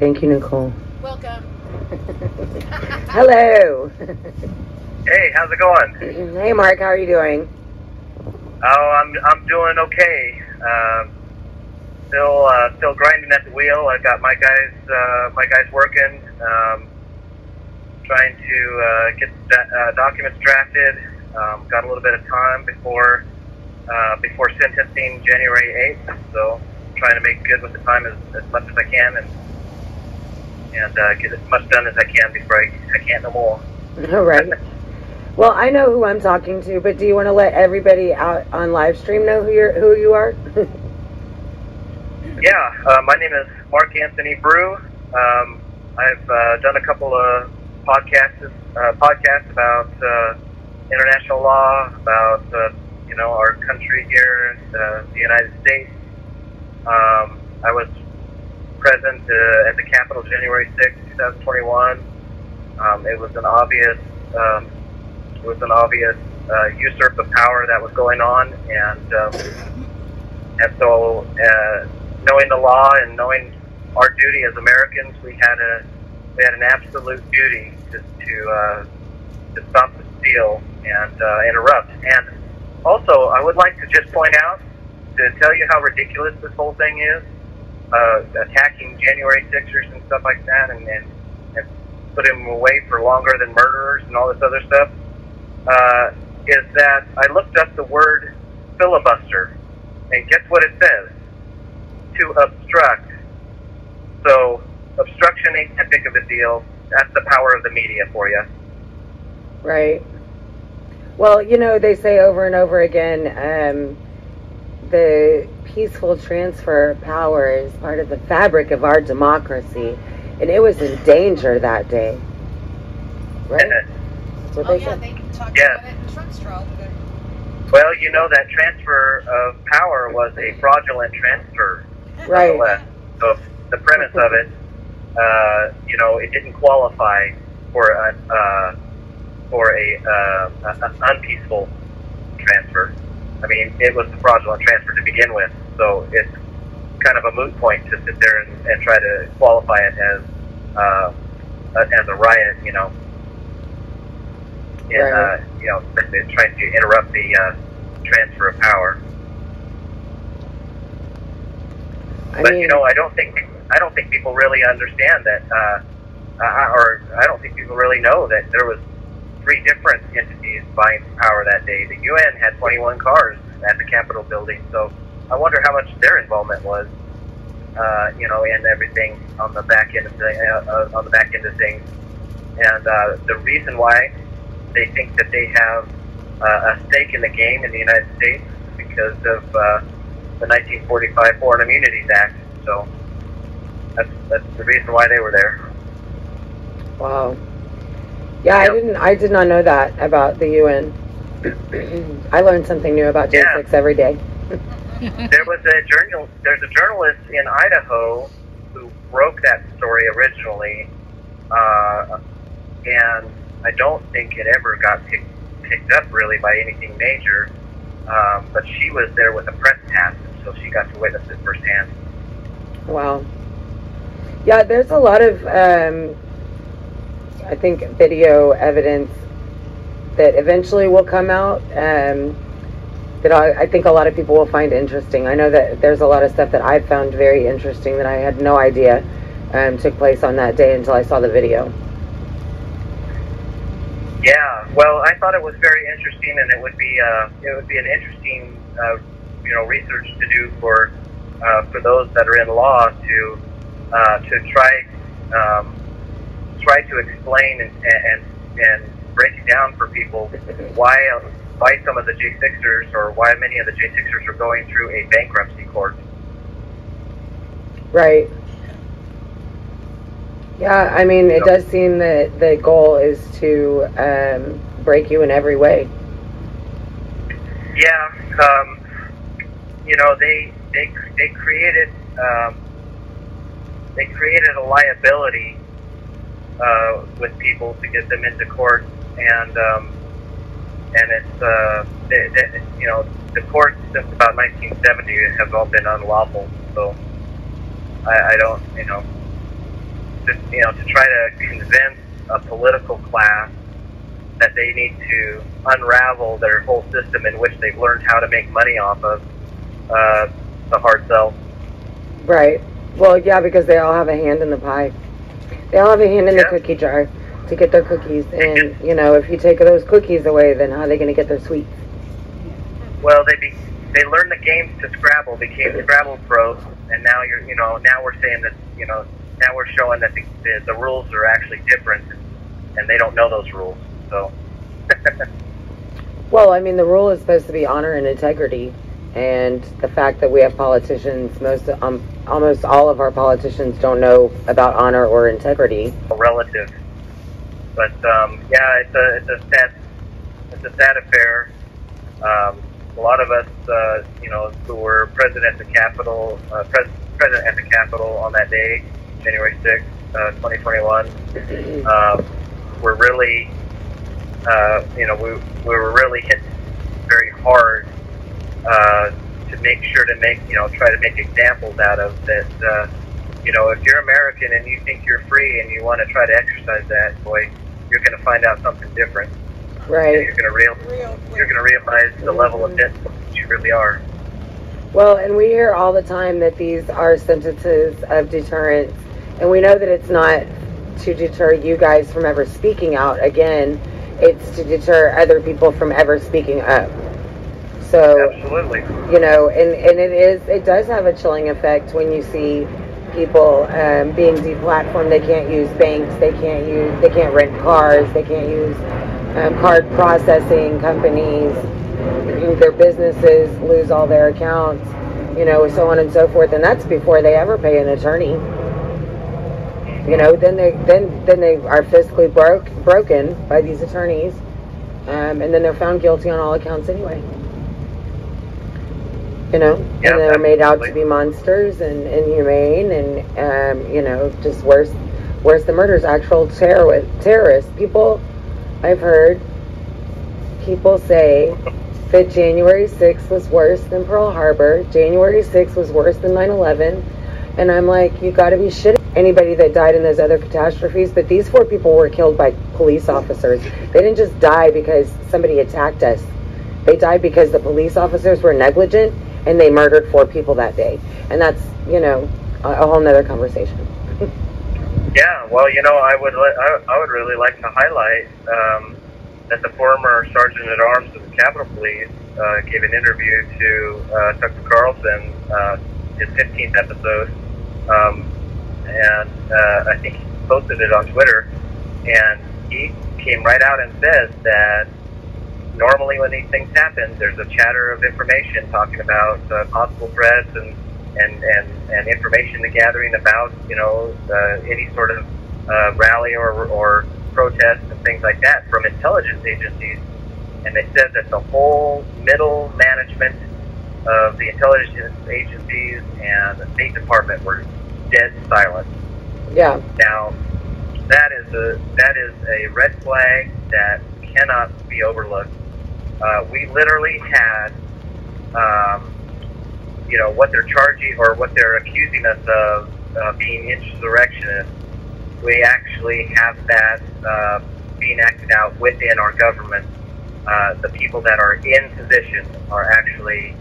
Thank you, Nicole. Welcome. Hello. Hey, how's it going? Hey, Mark. How are you doing? Oh, I'm doing okay. Still grinding at the wheel. I got my guys working. Trying to get documents drafted. Got a little bit of time before sentencing January 8th. So trying to make good with the time as much as I can and get as much done as I can before I can't no more. All right. Well, I know who I'm talking to, but do you want to let everybody out on live stream know who you are? Yeah, my name is Marc Anthony Bru. I've done a couple of podcasts about international law, about our country here, the United States. I was present at the Capitol January 6, 2021. It was an obvious usurp of power that was going on, and so knowing the law and knowing our duty as Americans, we had an absolute duty to stop the steal and interrupt. And also, I would like to just point out, to tell you how ridiculous this whole thing is, attacking January 6ers and stuff like that, and put them away for longer than murderers and all this other stuff, is that I looked up the word filibuster, and guess what it says? To obstruct. So, obstruction ain't that big of a deal. That's the power of the media for you. Right. Well, they say over and over again, the peaceful transfer of power is part of the fabric of our democracy, and it was in danger that day. Right? That's what they said. They talked about it in Trump's trial today. Well, that transfer of power was a fraudulent transfer. Right. So the premise of it, it didn't qualify for an unpeaceful transfer. I mean, it was a fraudulent transfer to begin with, so it's kind of a moot point to sit there and try to qualify it as a riot, trying to interrupt the transfer of power. But I don't think people really understand that, or I don't think people really know that there was 3 different entities vying for power that day. The UN had 21 cars at the Capitol building, so I wonder how much their involvement was, and everything on the back end of things. And the reason why they think that they have a stake in the game in the United States is because of the 1945 Foreign Immunities Act. So that's the reason why they were there. Wow. Yeah, yep. I did not know that about the UN. I learned something new about J6 every day. There's a journalist in Idaho who broke that story originally, and I don't think it ever got picked up really by anything major. But she was there with a press pass, so she got to witness it firsthand. Wow. Yeah, there's a lot of, I think, video evidence that eventually will come out that I think a lot of people will find interesting. I know that there's a lot of stuff that I found very interesting that I had no idea took place on that day until I saw the video. Yeah, well, I thought it was very interesting, and it would be an interesting research to do for those that are in law to try to explain and break it down for people why some of the J6ers or why many of the J6ers are going through a bankruptcy court. Right. Yeah, I mean, it does seem that the goal is to break you in every way. Yeah, they created a liability with people to get them into court, and it's the courts since about 1970 have all been unlawful. So I don't to try to convince a political class that they need to unravel their whole system in which they've learned how to make money off of, the hard sell. Right. Well, yeah, because they all have a hand in the pie. They all have a hand in the cookie jar to get their cookies. And, if you take those cookies away, then how are they going to get their sweets? Well, they learned the game to Scrabble, became Scrabble pros, and now now we're saying that, now we're showing that the rules are actually different, and they don't know those rules. So. Well, I mean, the rule is supposed to be honor and integrity, and the fact that we have politicians, almost all of our politicians don't know about honor or integrity. Relative, but yeah, it's a sad affair. A lot of us, who were present at the Capitol, on that day, January 6th, 2021, were really, we were really hit very hard to make sure to try to make examples out of that. If you're American and you think you're free and you want to try to exercise that, boy, you're going to find out something different. Right. And you're going to realize the level of debt that you really are. Well, and we hear all the time that these are sentences of deterrence, and we know that it's not to deter you guys from ever speaking out. Again, it's to deter other people from ever speaking up. So, absolutely. And it does have a chilling effect when you see people being deplatformed. They can't use banks, they can't rent cars, they can't use card processing companies, their businesses lose all their accounts, so on and so forth, and that's before they ever pay an attorney. Then they are fiscally broken by these attorneys, and then they're found guilty on all accounts anyway. Yeah, and they're made out to be monsters and inhumane and just worse than murders. Actual terrorists. I've heard people say that January 6th was worse than Pearl Harbor. January 6th was worse than 9/11. And I'm like, you got to be shitting anybody that died in those other catastrophes. But these 4 people were killed by police officers. They didn't just die because somebody attacked us. They died because the police officers were negligent and they murdered 4 people that day. And that's, a whole nother conversation. Yeah, well, I would really like to highlight that the former Sergeant at Arms of the Capitol Police gave an interview to Tucker Carlson, his 15th episode, and I think he posted it on Twitter, and he came right out and said that normally when these things happen, there's a chatter of information talking about possible threats and information gathering about any sort of rally or protest and things like that from intelligence agencies, and they said that the whole middle management of the intelligence agencies and the State Department were dead silent. Yeah. Now that is a red flag that cannot be overlooked. We literally had what they're charging or what they're accusing us of being insurrectionists. We actually have that being acted out within our government. The people that are in position are actually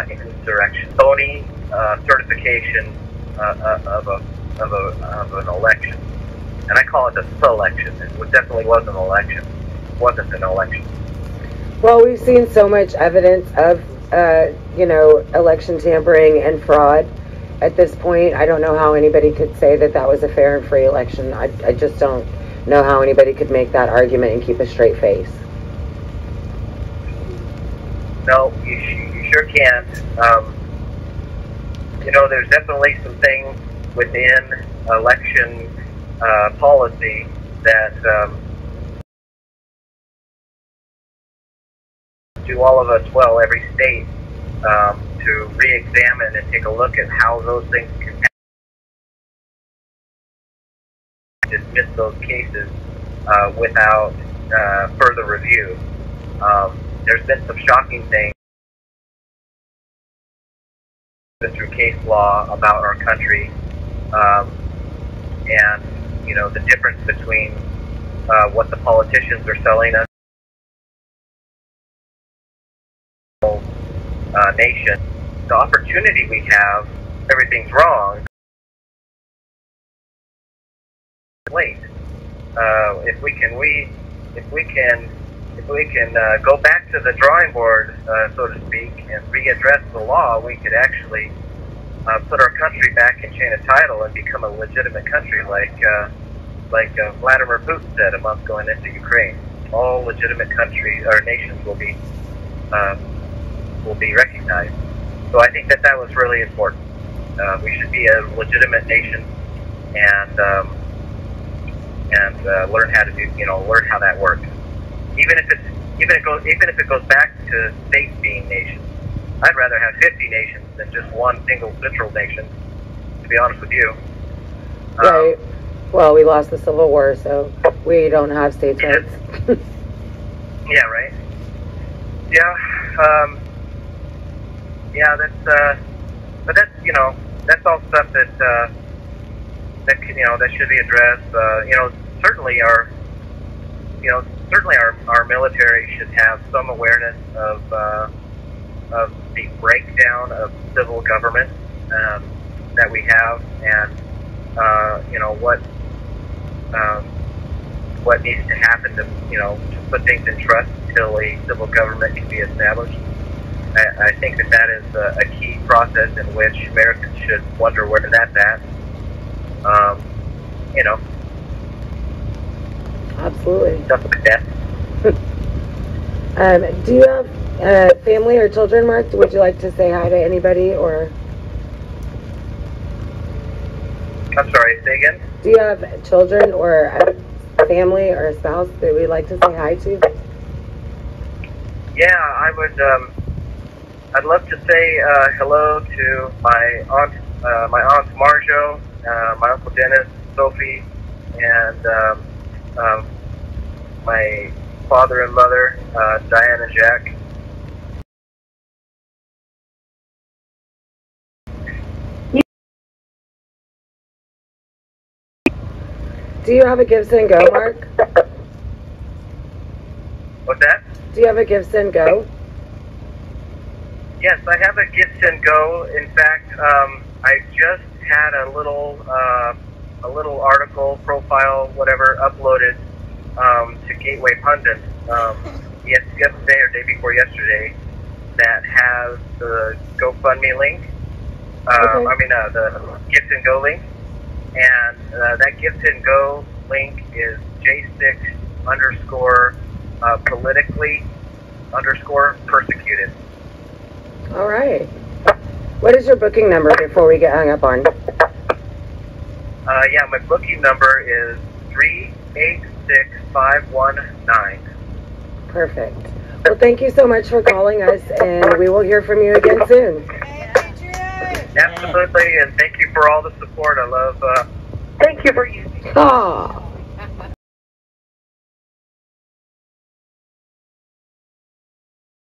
insurrection. Phony certification of an election, and I call it a selection. It definitely wasn't an election. It wasn't an election. Well, we've seen so much evidence of election tampering and fraud. At this point, I don't know how anybody could say that that was a fair and free election. I just don't know how anybody could make that argument and keep a straight face. No, you sure can't. There's definitely some things within election policy that do all of us well, every state, to re-examine and take a look at how those things can dismiss those cases without further review. There's been some shocking things through case law about our country, and you know, the difference between what the politicians are selling us, nation, the opportunity we have, everything's wrong. Wait, if we can go back to the drawing board, so to speak, and readdress the law, we could actually put our country back in chain of title and become a legitimate country, like Vladimir Putin said a month going into Ukraine. All legitimate countries or nations will be recognized. So I think that was really important. We should be a legitimate nation and learn how to learn how that works. Even if it goes back to states being nations. I'd rather have 50 nations than just one single central nation, to be honest with you. Right. Well, we lost the Civil War, so we don't have states' rights. Yeah, right. Yeah. Yeah, but that's all stuff that should be addressed. Certainly our military should have some awareness of the breakdown of civil government that we have, and what needs to happen to put things in trust until a civil government can be established. I think that is a key process in which Americans should wonder where that's at. Absolutely. Stuff like that. Do you have family or children, Mark? Would you like to say hi to anybody, or? I'm sorry, say again? Do you have children or a family or a spouse that we'd like to say hi to? Yeah, I would. I'd love to say hello to my aunt Marjo, my uncle Dennis, Sophie, and my father and mother, Diane and Jack. Do you have a Give, Send, Go, Mark? What's that? Do you have a Give, Send, Go? Yes, I have a Give, Send, Go. In fact, I just had a little article, profile, whatever, uploaded to Gateway Pundit yesterday or day before yesterday, that has the GoFundMe link. Okay. The Give, Send, Go link. And that Give, Send, Go link is J6_politically_persecuted. All right. What is your booking number before we get hung up on? Yeah, my booking number is 386519. Perfect. Well, thank you so much for calling us, and we will hear from you again soon. Absolutely, and thank you for all the support. I love. Thank you for using. Ah.